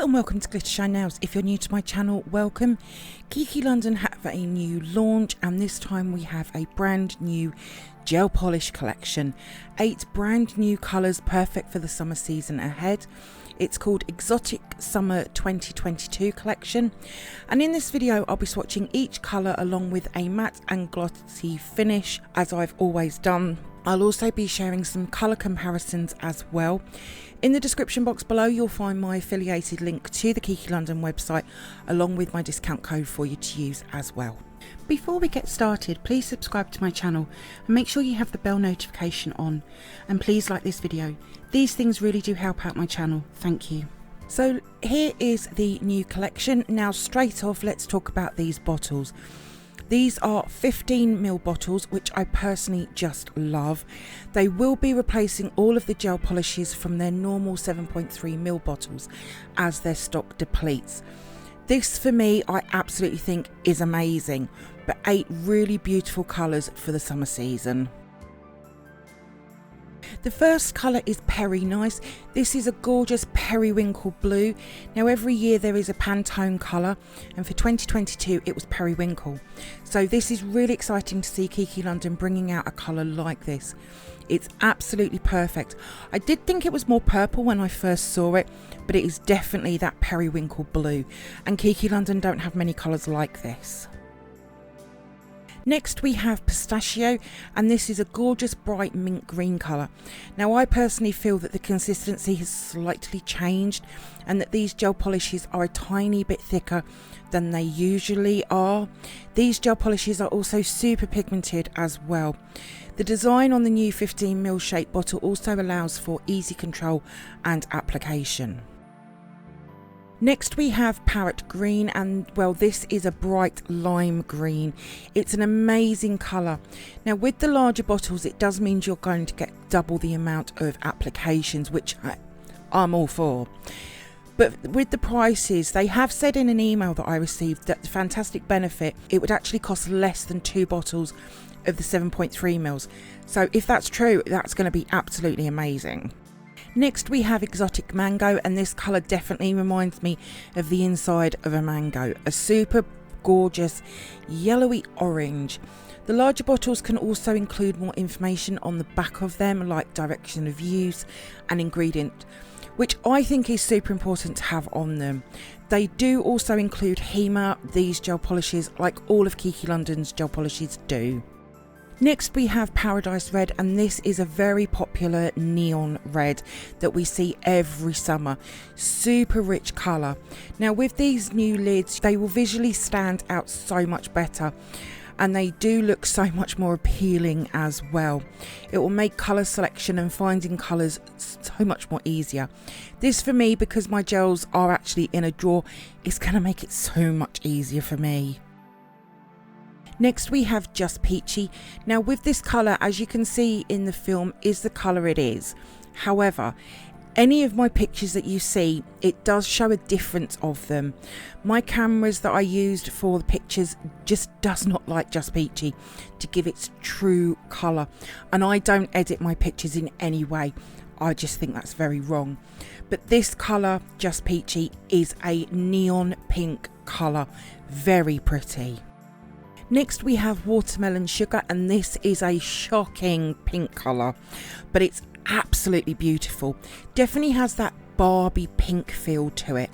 Hello and welcome to Glittershinenails. If you're new to my channel, welcome. Kiki London have a new launch, and this time we have a brand new gel polish collection. 8 brand new colours perfect for the summer season ahead. It's called Exotic Summer 2022 collection, and in this video I'll be swatching each colour along with a matte and glossy finish, as I've always done. I'll also be sharing some colour comparisons as well. In the description box below you'll find my affiliated link to the Kiki London website along with my discount code for you to use as well. Before we get started, please subscribe to my channel and make sure you have the bell notification on, and please like this video. These things really do help out my channel. Thank you. So here is the new collection. Now straight off, let's talk about these bottles. These are 15ml bottles, which I personally just love. They will be replacing all of the gel polishes from their normal 7.3ml bottles as their stock depletes. This for me, I absolutely think is amazing, but 8 really beautiful colours for the summer season. The first colour is Peri Nice. This is a gorgeous periwinkle blue. Now every year there is a Pantone colour, and for 2022 it was periwinkle. So this is really exciting to see Kiki London bringing out a colour like this. It's absolutely perfect. I did think it was more purple when I first saw it, but it is definitely that periwinkle blue, and Kiki London don't have many colours like this. Next we have Pistachio, and this is a gorgeous bright mint green colour. Now I personally feel that the consistency has slightly changed and that these gel polishes are a tiny bit thicker than they usually are. These gel polishes are also super pigmented as well. The design on the new 15ml shape bottle also allows for easy control and application. Next we have Parrot Green, and well, this is a bright lime green. It's an amazing colour. Now with the larger bottles it does mean you're going to get double the amount of applications, which I'm all for. But with the prices, they have said in an email that I received that the fantastic benefit, it would actually cost less than 2 bottles of the 7.3ml. So if that's true, that's going to be absolutely amazing. Next we have Exotic Mango, and this colour definitely reminds me of the inside of a mango. A super gorgeous yellowy orange. The larger bottles can also include more information on the back of them, like direction of use and ingredient, which I think is super important to have on them. They do also include HEMA, these gel polishes, like all of Kiki London's gel polishes do. Next we have Paradise Red, and this is a very popular neon red that we see every summer. Super rich colour. Now with these new lids, they will visually stand out so much better, and they do look so much more appealing as well. It will make colour selection and finding colours so much more easier. This for me, because my gels are actually in a drawer, is going to make it so much easier for me. Next we have Just Peachy. Now with this colour, as you can see in the film, is the colour it is. However, any of my pictures that you see, it does show a difference of them. My cameras that I used for the pictures just does not like Just Peachy to give its true colour, and I don't edit my pictures in any way. I just think that's very wrong. But this colour, Just Peachy, is a neon pink colour. Very pretty. Next we have Watermelon Sugar, and this is a shocking pink colour, but it's absolutely beautiful. Definitely has that Barbie pink feel to it.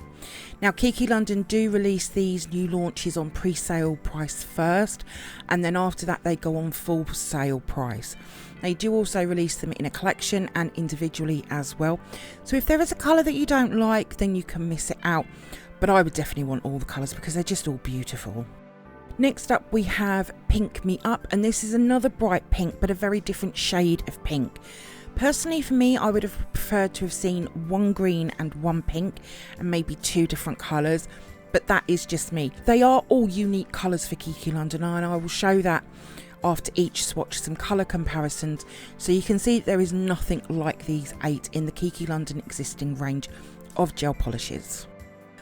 Now Kiki London do release these new launches on pre-sale price first, and then after that they go on full sale price. They do also release them in a collection and individually as well. So if there is a colour that you don't like, then you can miss it out. But I would definitely want all the colours because they're just all beautiful. Next up we have Pink Me Up, and this is another bright pink but a very different shade of pink. Personally for me, I would have preferred to have seen 1 green and 1 pink and maybe 2 different colours, but that is just me. They are all unique colours for Kiki London, and I will show that after each swatch, some colour comparisons, so you can see that there is nothing like these 8 in the Kiki London existing range of gel polishes.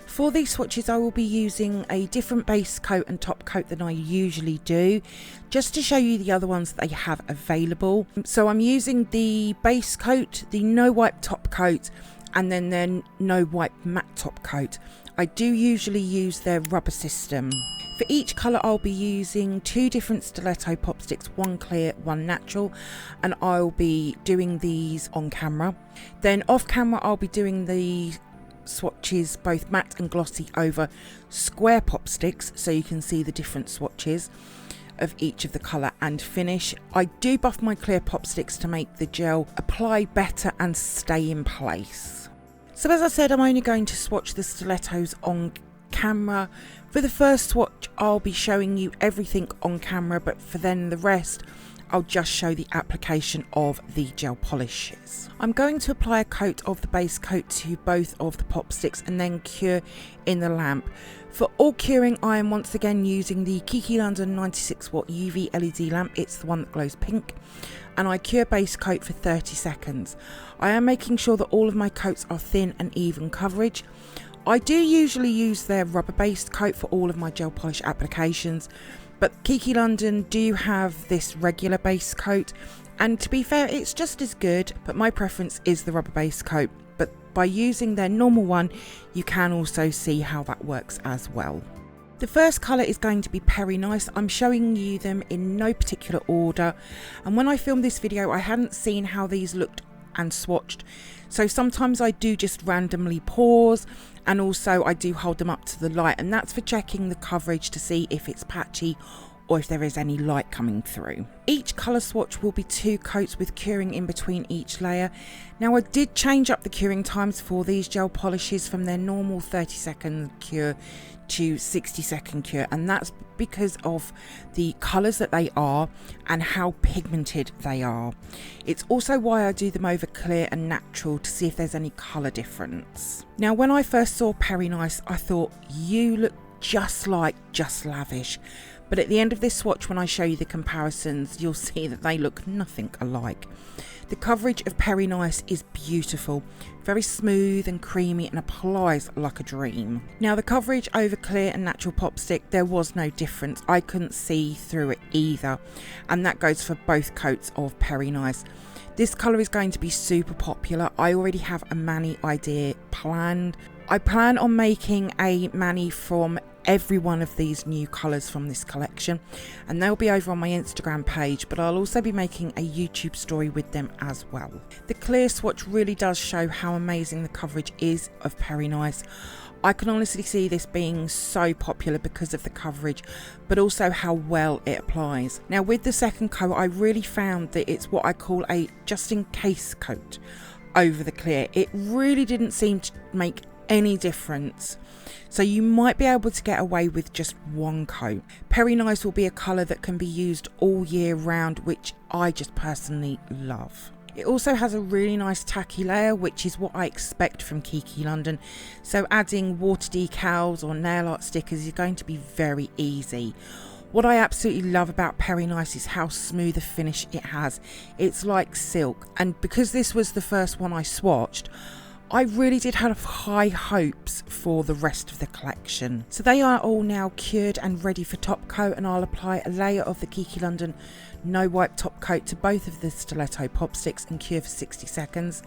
For these swatches I will be using a different base coat and top coat than I usually do, just to show you the other ones that they have available. So I'm using the base coat, the no wipe top coat, and then their no wipe matte top coat. I do usually use their rubber system. For each colour I'll be using 2 different stiletto pop sticks, one clear, one natural, and I'll be doing these on camera. Then off camera I'll be doing the swatches, both matte and glossy, over square pop sticks so you can see the different swatches of each of the colour and finish. I do buff my clear pop sticks to make the gel apply better and stay in place. So as I said, I'm only going to swatch the stilettos on camera. For the first swatch I'll be showing you everything on camera, but for then the rest I'll just show the application of the gel polishes. I'm going to apply a coat of the base coat to both of the pop sticks and then cure in the lamp. For all curing I am once again using the Kiki London 96 watt UV LED lamp. It's the one that glows pink, and I cure base coat for 30 seconds. I am making sure that all of my coats are thin and even coverage. I do usually use their rubber based coat for all of my gel polish applications, but Kiki London do have this regular base coat, and to be fair it's just as good, but my preference is the rubber base coat. But by using their normal one you can also see how that works as well. The first colour is going to be Peri Nice. I'm showing you them in no particular order, and when I filmed this video I hadn't seen how these looked and swatched, so sometimes I do just randomly pause, and also I do hold them up to the light, and that's for checking the coverage to see if it's patchy or if there is any light coming through. Each colour swatch will be 2 coats with curing in between each layer. Now I did change up the curing times for these gel polishes from their normal 30-second cure to 60-second cure, and that's because of the colours that they are and how pigmented they are. It's also why I do them over clear and natural to see if there's any colour difference. Now when I first saw Peri Nice I thought, you look just like Just Lavish, but at the end of this swatch when I show you the comparisons you'll see that they look nothing alike. The coverage of Peri Nice is beautiful, very smooth and creamy, and applies like a dream. Now the coverage over clear and natural pop stick, there was no difference. I couldn't see through it either, and that goes for both coats of Peri Nice. This colour is going to be super popular. I already have a mani idea planned. I plan on making a mani from every one of these new colours from this collection, and they'll be over on my Instagram page, but I'll also be making a YouTube story with them as well. The clear swatch really does show how amazing the coverage is of Peri Nice. I can honestly see this being so popular because of the coverage, but also how well it applies. Now with the second coat I really found that it's what I call a just in case coat over the clear. It really didn't seem to make any difference, so you might be able to get away with just one coat. Peri Nice will be a colour that can be used all year round, which I just personally love. It also has a really nice tacky layer, which is what I expect from Kiki London, so adding water decals or nail art stickers is going to be very easy. What I absolutely love about Peri Nice is how smooth a finish it has. It's like silk, and because this was the first one I swatched, I really did have high hopes for the rest of the collection. So they are all now cured and ready for top coat, and I'll apply a layer of the Kiki London no wipe top coat to both of the stiletto pop sticks and cure for 60 seconds.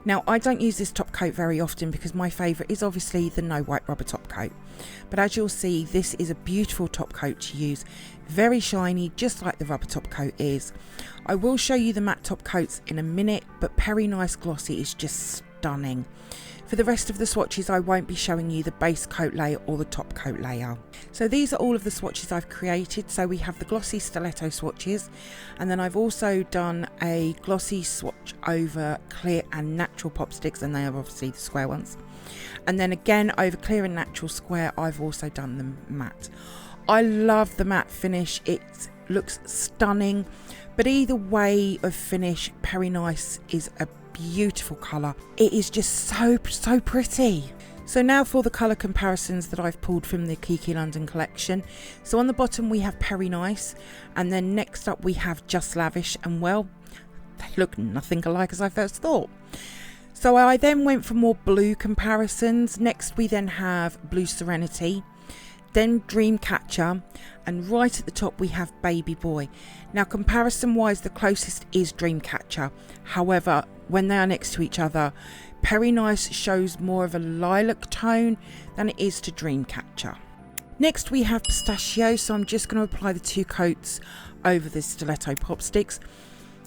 Now I don't use this top coat very often because my favourite is obviously the no wipe rubber top coat, but as you'll see this is a beautiful top coat to use, very shiny just like the rubber top coat is. I will show you the matte top coats in a minute, but Peri Nice Glossy is just stunning. For the rest of the swatches I won't be showing you the base coat layer or the top coat layer. So these are all of the swatches I've created. So we have the glossy stiletto swatches, and then I've also done a glossy swatch over clear and natural pop sticks, and they are obviously the square ones, and then again over clear and natural square I've also done them matte. I love the matte finish, it looks stunning, but either way of finish Peri Nice is a beautiful colour. It is just so pretty. So now for the colour comparisons that I've pulled from the Kiki London collection. So on the bottom we have Peri Nice, and then next up we have Just Lavish, and well, they look nothing alike as I first thought. So I then went for more blue comparisons. Next we then have Blue Serenity, then Dreamcatcher, and right at the top we have Baby Boy. Now comparison wise the closest is Dreamcatcher, however when they are next to each other Peri Nice shows more of a lilac tone than it is to Dreamcatcher. Next we have Pistachio, so I'm just going to apply the 2 coats over the stiletto pop sticks.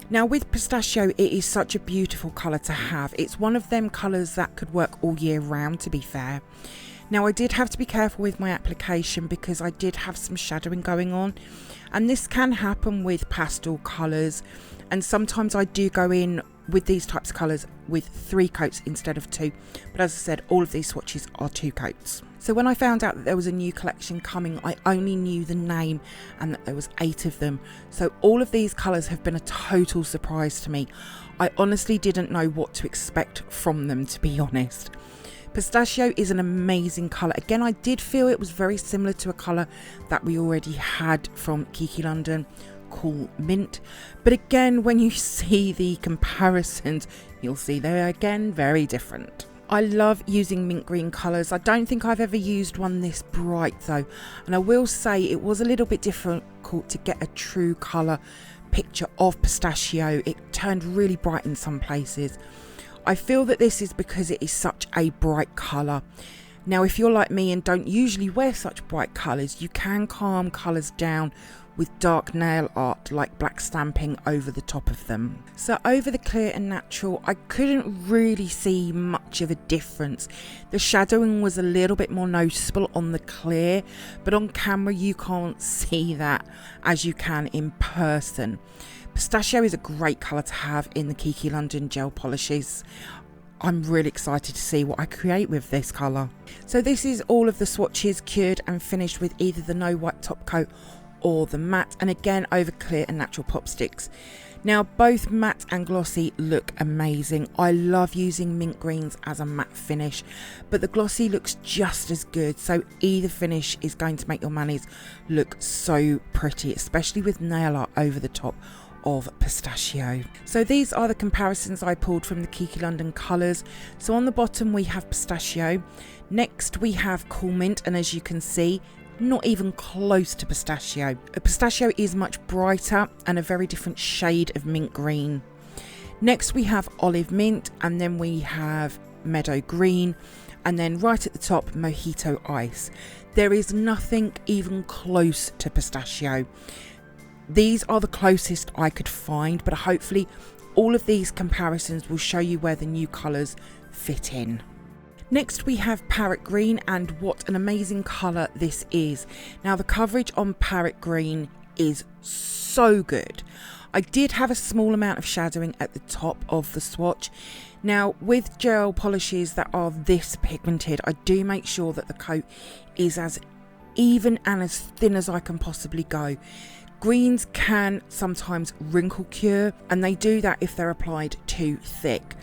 Now with Pistachio, it is such a beautiful colour to have. It's one of them colours that could work all year round, to be fair. Now I did have to be careful with my application because I did have some shadowing going on, and this can happen with pastel colours, and sometimes I do go in with these types of colours with 3 coats instead of 2, but as I said, all of these swatches are 2 coats. So when I found out that there was a new collection coming, I only knew the name and that there was 8 of them. So all of these colours have been a total surprise to me. I honestly didn't know what to expect from them, to be honest. Pistachio is an amazing colour. Again, I did feel it was very similar to a colour that we already had from Kiki London, Cool Mint. But again, when you see the comparisons, you'll see they're again very different. I love using mint green colours. I don't think I've ever used one this bright though, and I will say it was a little bit difficult to get a true colour picture of Pistachio. It turned really bright in some places. I feel that this is because it is such a bright colour. Now if you're like me and don't usually wear such bright colours, you can calm colours down with dark nail art like black stamping over the top of them. So over the clear and natural, I couldn't really see much of a difference. The shadowing was a little bit more noticeable on the clear, but on camera you can't see that as you can in person. Pistachio is a great colour to have in the Kiki London gel polishes. I'm really excited to see what I create with this colour. So this is all of the swatches cured and finished with either the no white top coat or the matte, and again over clear and natural pop sticks. Now both matte and glossy look amazing. I love using mint greens as a matte finish, but the glossy looks just as good, so either finish is going to make your manis look so pretty, especially with nail art over the top of Pistachio. So these are the comparisons I pulled from the Kiki London colours. So on the bottom we have Pistachio, next we have Cool Mint, and as you can see, not even close to Pistachio. Pistachio is much brighter and a very different shade of mint green. Next we have Olive Mint, and then we have Meadow Green, and then right at the top Mojito Ice. There is nothing even close to Pistachio. These are the closest I could find, but hopefully all of these comparisons will show you where the new colours fit in. Next we have Parrot Green, and what an amazing colour this is. Now the coverage on Parrot Green is so good. I did have a small amount of shadowing at the top of the swatch. Now with gel polishes that are this pigmented, I do make sure that the coat is as even and as thin as I can possibly go. Greens can sometimes wrinkle cure, and they do that if they're applied too thick.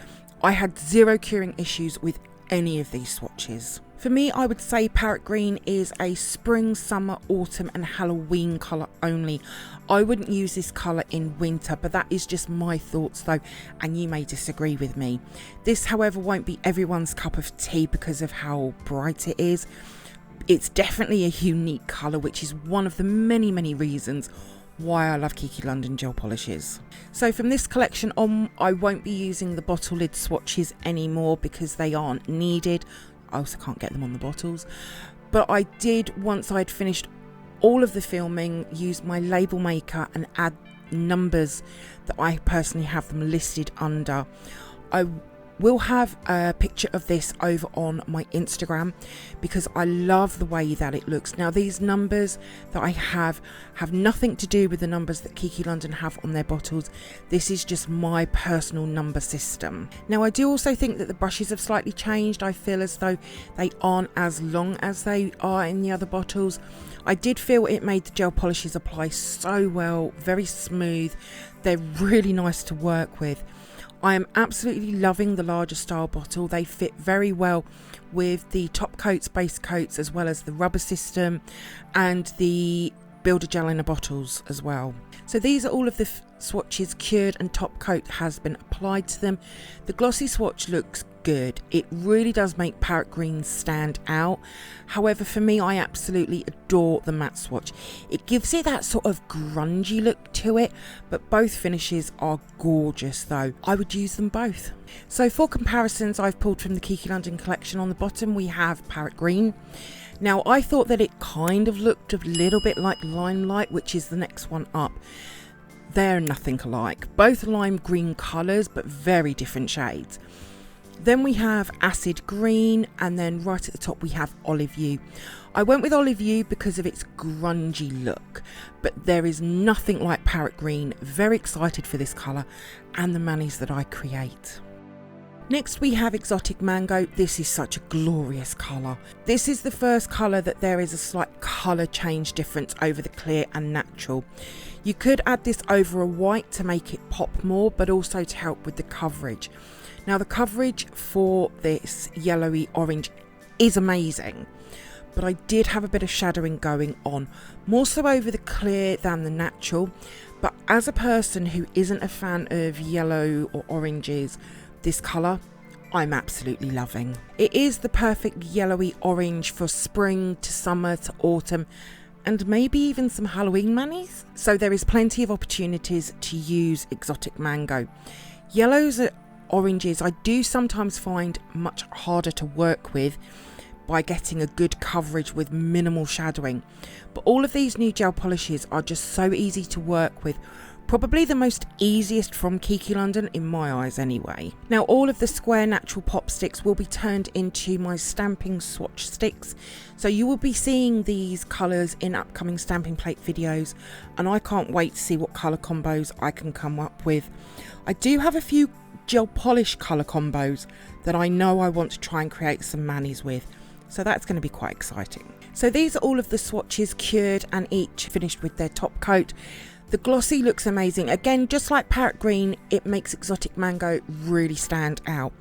I had zero curing issues with any of these swatches. For me, I would say Parrot Green is a spring, summer, autumn and Halloween colour only. I wouldn't use this colour in winter, but that is just my thoughts though, and you may disagree with me. This, however, won't be everyone's cup of tea because of how bright it is. It's definitely a unique colour, which is one of the many reasons why I love Kiki London gel polishes. So from this collection on, I won't be using the bottle lid swatches anymore because they aren't needed. I also can't get them on the bottles. But I did, once I'd finished all of the filming, use my label maker and add numbers that I personally have them listed under. I will have a picture of this over on my Instagram because I love the way that it looks. Now these numbers that I have nothing to do with the numbers that Kiki London have on their bottles. This is just my personal number system. Now I do also think that the brushes have slightly changed. I feel as though they aren't as long as they are in the other bottles. I did feel it made the gel polishes apply so well, very smooth. They're really nice to work with. I am absolutely loving the larger style bottle. They fit very well with the top coats, base coats, as well as the rubber system and the builder gel in the bottles as well. So these are all of the swatches cured and top coat has been applied to them. The glossy swatch looks good. It really does make Parrot Green stand out. However, for me, I absolutely adore the matte swatch. It gives it that sort of grungy look to it, but both finishes are gorgeous though. I would use them both. So for comparisons, I've pulled from the Kiki London collection. On the bottom we have Parrot Green. Now I thought that it kind of looked a little bit like Limelight, which is the next one up. They're nothing alike. Both lime green colours, but very different shades. Then we have Acid Green, and then right at the top we have Olive Hue. I went with Olive Hue because of its grungy look, but there is nothing like Parrot Green. Very excited for this colour and the manis that I create. Next we have Exotic Mango. This is such a glorious colour. This is the first colour that there is a slight colour change difference over the clear and natural. You could add this over a white to make it pop more, but also to help with the coverage. Now the coverage for this yellowy orange is amazing, but I did have a bit of shadowing going on, more so over the clear than the natural. But as a person who isn't a fan of yellow or oranges, this colour I'm absolutely loving. It is the perfect yellowy orange for spring to summer to autumn, and maybe even some Halloween manis. So there is plenty of opportunities to use Exotic Mango. Yellows and oranges I do sometimes find much harder to work with by getting a good coverage with minimal shadowing, but all of these new gel polishes are just so easy to work with. Probably the most easiest from Kiki London in my eyes anyway. Now all of the square natural pop sticks will be turned into my stamping swatch sticks, so you will be seeing these colours in upcoming stamping plate videos, and I can't wait to see what colour combos I can come up with. I do have a few gel polish colour combos that I know I want to try and create some manis with, so that's going to be quite exciting. So these are all of the swatches cured and each finished with their top coat. The glossy looks amazing. Again, just like Parrot Green, it makes Exotic Mango really stand out.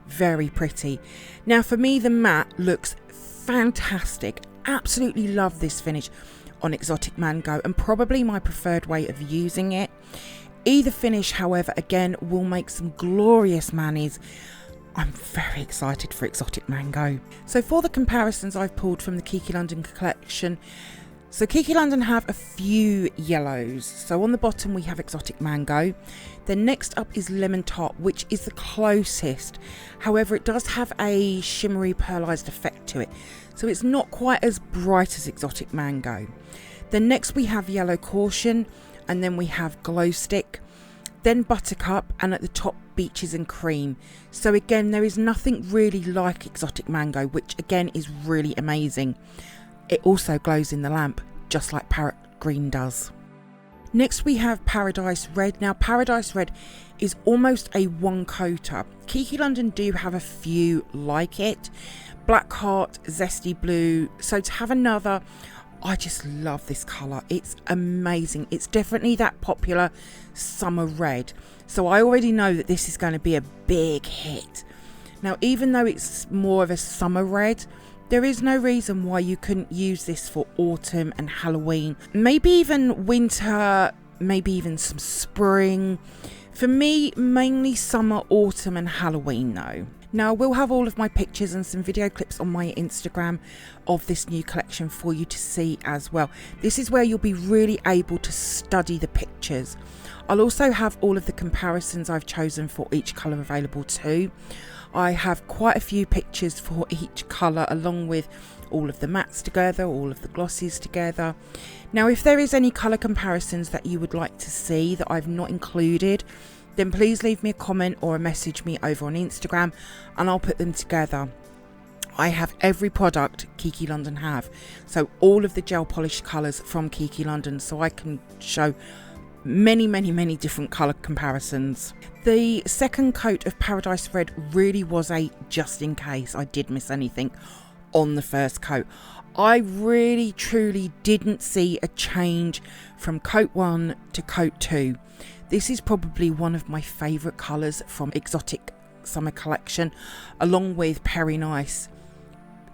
Very pretty. Now for me, the matte looks fantastic. Absolutely love this finish on Exotic Mango, and probably my preferred way of using it. Either finish, however, again, will make some glorious manis. I'm very excited for Exotic Mango. So for the comparisons I've pulled from the Kiki London collection, so Kiki London have a few yellows. So on the bottom we have Exotic Mango. Then next up is Lemon Tart, which is the closest. However, it does have a shimmery pearlized effect to it, so it's not quite as bright as Exotic Mango. Then next we have Yellow Caution, and then we have Glow Stick, then Buttercup, and at the top Beaches and Cream. So again, there is nothing really like Exotic Mango, which again is really amazing. It also glows in the lamp, just like Parrot Green does. Next we have Paradise Red. Now Paradise Red is almost a one coater. Kiki London do have a few like it. Black Heart, Zesty Blue. So to have another, I just love this colour. It's amazing. It's definitely that popular summer red. So I already know that this is going to be a big hit. Now even though it's more of a summer red, there is no reason why you couldn't use this for autumn and Halloween. Maybe even winter, maybe even some spring. For me, mainly summer, autumn and Halloween though. Now I will have all of my pictures and some video clips on my Instagram of this new collection for you to see as well. This is where you'll be really able to study the pictures. I'll also have all of the comparisons I've chosen for each colour available too. I have quite a few pictures for each colour, along with all of the mattes together, all of the glosses together. Now if there is any colour comparisons that you would like to see that I've not included, then please leave me a comment or a message me over on Instagram and I'll put them together. I have every product Kiki London have, so all of the gel polish colours from Kiki London, so I can show many different colour comparisons. The second coat of Paradise Red really was a just in case I did miss anything on the first coat. I really truly didn't see a change from coat 1 to coat 2. This is probably one of my favourite colours from Exotic Summer Collection, along with Peri Nice,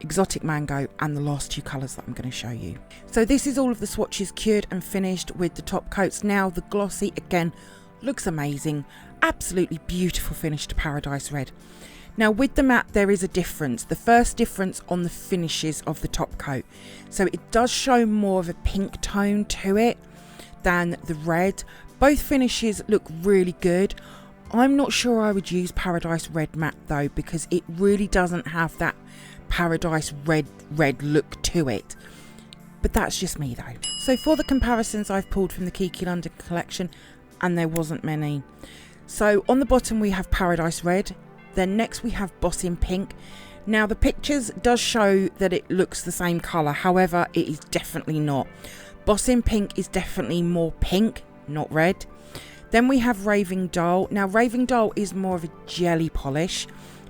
Exotic Mango and the last two colours that I'm going to show you. So this is all of the swatches cured and finished with the top coats. Now the glossy again looks amazing, absolutely beautiful finish to Paradise Red. Now with the matte there is a difference. The first difference on the finishes of the top coat. So it does show more of a pink tone to it than the red. Both finishes look really good. I'm not sure I would use Paradise Red Matte though, because it really doesn't have that Paradise red look to it. But that's just me though. So for the comparisons I've pulled from the Kiki London collection, and there wasn't many. So on the bottom we have Paradise Red, then next we have Boss in Pink. Now the pictures does show that it looks the same colour, however it is definitely not. Boss in Pink is definitely more pink, not red. Then we have Raving Doll. Now Raving Doll is more of a jelly polish,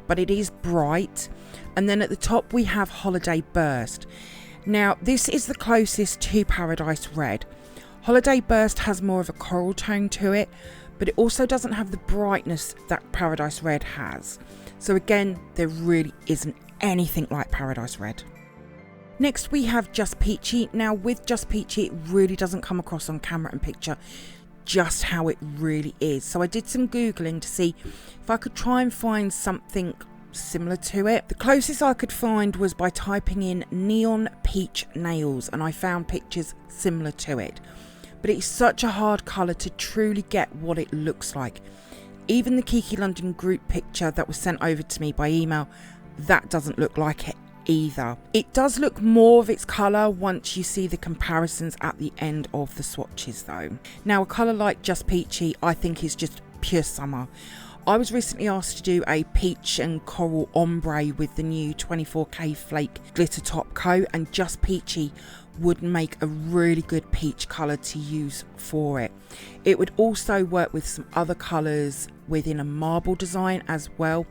but it is bright. And then at the top we have Holiday Burst. Now this is the closest to Paradise Red. Holiday Burst has more of a coral tone to it, but it also doesn't have the brightness that Paradise Red has. So again, there really isn't anything like Paradise Red. Next we have Just Peachy. Now with Just Peachy, it really doesn't come across on camera and picture just how it really is. So I did some Googling to see if I could try and find something similar to it. The closest I could find was by typing in neon peach nails, and I found pictures similar to it. But it's such a hard colour to truly get what it looks like. Even the Kiki London group picture that was sent over to me by email, that doesn't look like it either. It does look more of its colour once you see the comparisons at the end of the swatches though. Now a colour like Just Peachy I think is just pure summer. I was recently asked to do a peach and coral ombre with the new 24K Flake glitter top coat, and Just Peachy would make a really good peach colour to use for it. It would also work with some other colours within a marble design as well.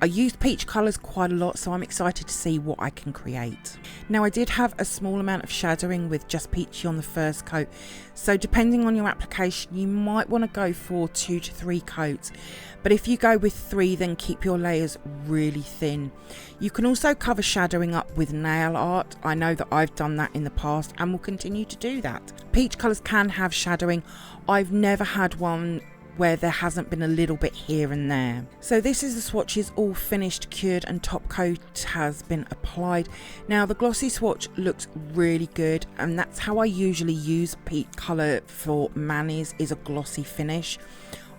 I use peach colours quite a lot, so I'm excited to see what I can create. Now I did have a small amount of shadowing with Just Peachy on the first coat, so depending on your application you might want to go for 2 to 3 coats, but if you go with 3 then keep your layers really thin. You can also cover shadowing up with nail art. I know that I've done that in the past and will continue to do that. Peach colours can have shadowing. I've never had one where there hasn't been a little bit here and there. So this is the swatches all finished, cured, and top coat has been applied. Now the glossy swatch looks really good, and that's how I usually use peach colour for manis, is a glossy finish.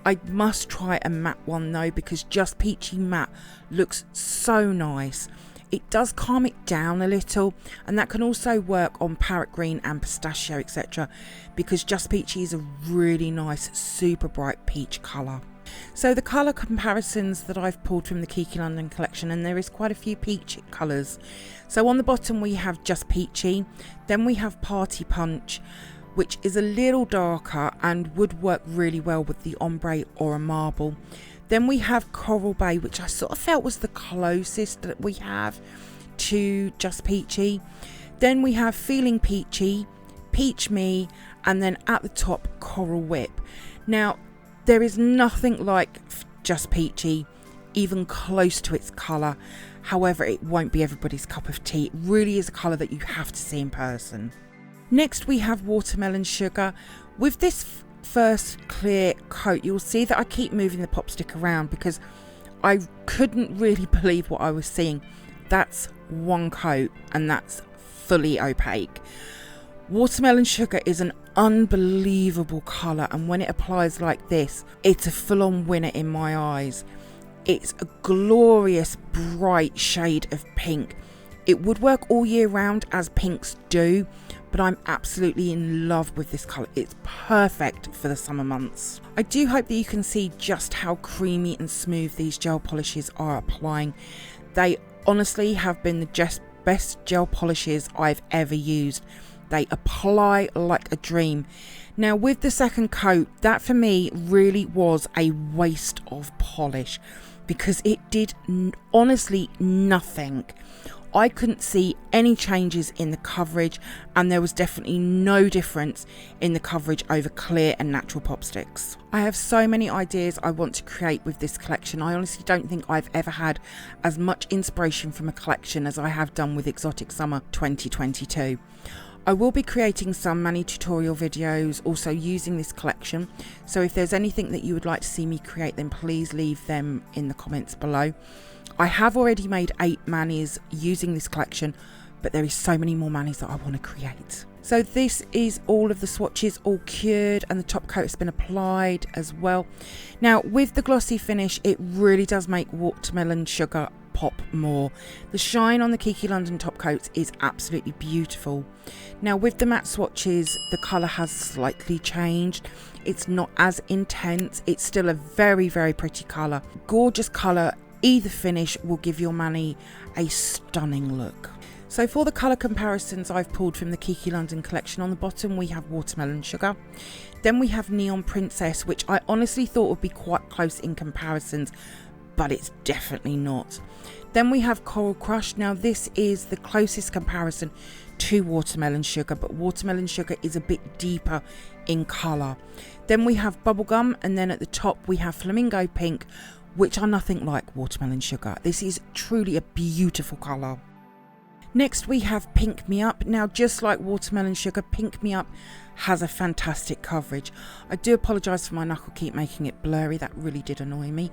I must try a matte one though, because Just Peachy matte looks so nice. It does calm it down a little, and that can also work on Parrot Green and Pistachio, etc., because Just Peachy is a really nice super bright peach colour. So the colour comparisons that I've pulled from the Kiki London collection, and there is quite a few peach colours. So on the bottom we have Just Peachy, then we have Party Punch, which is a little darker and would work really well with the ombre or a marble. Then we have Coral Bay, which I sort of felt was the closest that we have to Just Peachy. Then we have Feeling Peachy, Peach Me, and then at the top Coral Whip. Now there is nothing like Just Peachy, even close to its colour. However, it won't be everybody's cup of tea. It really is a colour that you have to see in person. Next we have Watermelon Sugar. With this first clear coat, you'll see that I keep moving the pop stick around because I couldn't really believe what I was seeing. That's one coat and that's fully opaque. Watermelon Sugar is an unbelievable colour, and when it applies like this, it's a full-on winner in my eyes. It's a glorious bright shade of pink. It would work all year round as pinks do, but I'm absolutely in love with this colour. It's perfect for the summer months. I do hope that you can see just how creamy and smooth these gel polishes are applying. They honestly have been the best gel polishes I've ever used. They apply like a dream. Now with the second coat, that for me really was a waste of polish because it did honestly nothing. I couldn't see any changes in the coverage, and there was definitely no difference in the coverage over clear and natural pop sticks. I have so many ideas I want to create with this collection. I honestly don't think I've ever had as much inspiration from a collection as I have done with Exotic Summer 2022. I will be creating some mani tutorial videos also using this collection, so if there's anything that you would like to see me create, then please leave them in the comments below. I have already made 8 manis using this collection, but there is so many more manis that I want to create. So this is all of the swatches all cured, and the top coat has been applied as well. Now with the glossy finish, it really does make watermelon sugar pop more. The shine on the Kiki London top coat is absolutely beautiful. Now with the matte swatches, the colour has slightly changed. It's not as intense. It's still a very, very pretty colour. Gorgeous colour. Either finish will give your mani a stunning look. So for the colour comparisons I've pulled from the Kiki London collection, on the bottom we have Watermelon Sugar. Then we have Neon Princess, which I honestly thought would be quite close in comparisons, but it's definitely not. Then we have Coral Crush. Now this is the closest comparison to Watermelon Sugar, but Watermelon Sugar is a bit deeper in colour. Then we have Bubblegum, and then at the top we have Flamingo Pink, which are nothing like Watermelon Sugar. This is truly a beautiful colour. Next we have Pink Me Up. Now just like Watermelon Sugar, Pink Me Up has a fantastic coverage. I do apologise for my knuckle keep making it blurry, that really did annoy me.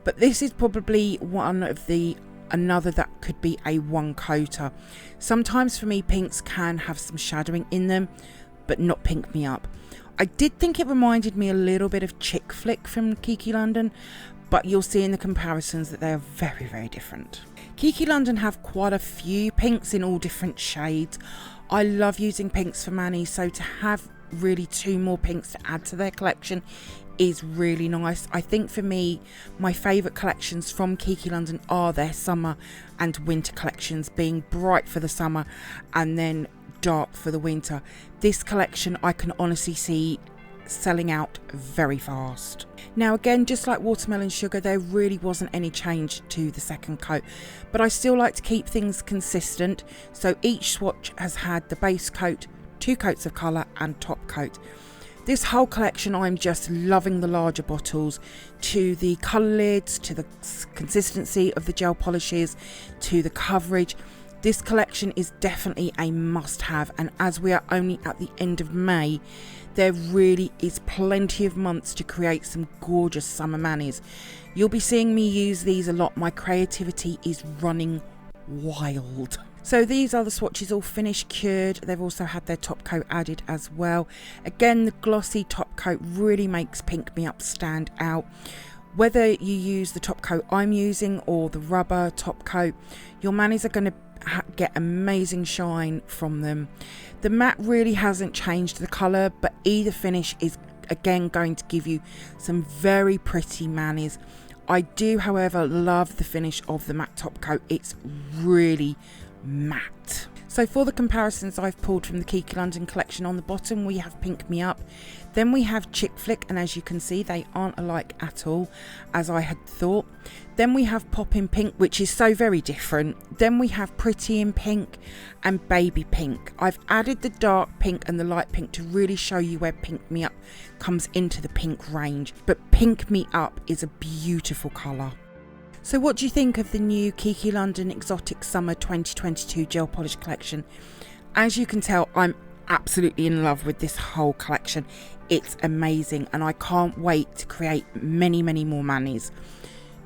But this is probably one of another that could be a one coater. Sometimes for me pinks can have some shadowing in them, but not Pink Me Up. I did think it reminded me a little bit of Chick Flick from Kiki London, but you'll see in the comparisons that they are very, very different. Kiki London have quite a few pinks in all different shades. I love using pinks for mani, so to have really 2 more pinks to add to their collection is really nice. I think for me, my favourite collections from Kiki London are their summer and winter collections, being bright for the summer and then dark for the winter. This collection I can honestly see selling out very fast. Now again, just like Watermelon Sugar, there really wasn't any change to the second coat, but I still like to keep things consistent, so each swatch has had the base coat, 2 coats of colour and top coat. This whole collection, I'm just loving the larger bottles, to the colour lids, to the consistency of the gel polishes, to the coverage. This collection is definitely a must-have, and as we are only at the end of May, there really is plenty of months to create some gorgeous summer manis. You'll be seeing me use these a lot. My creativity is running wild. So these are the swatches all finished, cured. They've also had their top coat added as well. Again, the glossy top coat really makes Pink Me Up stand out. Whether you use the top coat I'm using or the rubber top coat, your manis are going to get amazing shine from them. The matte really hasn't changed the colour, but either finish is again going to give you some very pretty manis. I do, however, love the finish of the matte top coat. It's really matte. So for the comparisons I've pulled from the Kiki London collection, on the bottom we have Pink Me Up, then we have Chick Flick, and as you can see they aren't alike at all as I had thought. Then we have Pop in Pink, which is so very different. Then we have Pretty in Pink and Baby Pink. I've added the dark pink and the light pink to really show you where Pink Me Up comes into the pink range, but Pink Me Up is a beautiful colour. So what do you think of the new Kiki London Exotic Summer 2022 Gel Polish collection? As you can tell, I'm absolutely in love with this whole collection. It's amazing, and I can't wait to create many, many more manis.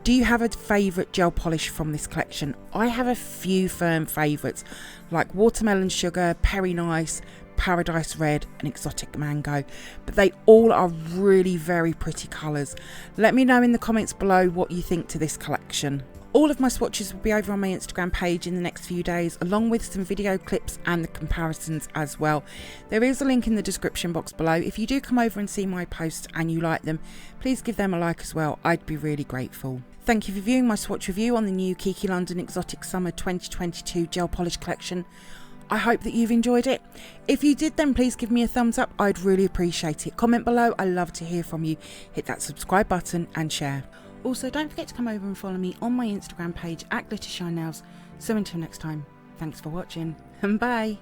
Do you have a favourite gel polish from this collection? I have a few firm favourites, like Watermelon Sugar, Peri Nice, Paradise Red and Exotic Mango, but they all are really very pretty colours. Let me know in the comments below what you think to this collection. All of my swatches will be over on my Instagram page in the next few days, along with some video clips and the comparisons as well. There is a link in the description box below. If you do come over and see my posts and you like them, please give them a like as well. I'd be really grateful. Thank you for viewing my swatch review on the new Kiki London Exotic Summer 2022 Gel Polish collection. I hope that you've enjoyed it. If you did, then please give me a thumbs up. I'd really appreciate it. Comment below. I love to hear from you. Hit that subscribe button and share. Also, don't forget to come over and follow me on my Instagram page at glittershinenails. So until next time, thanks for watching and bye.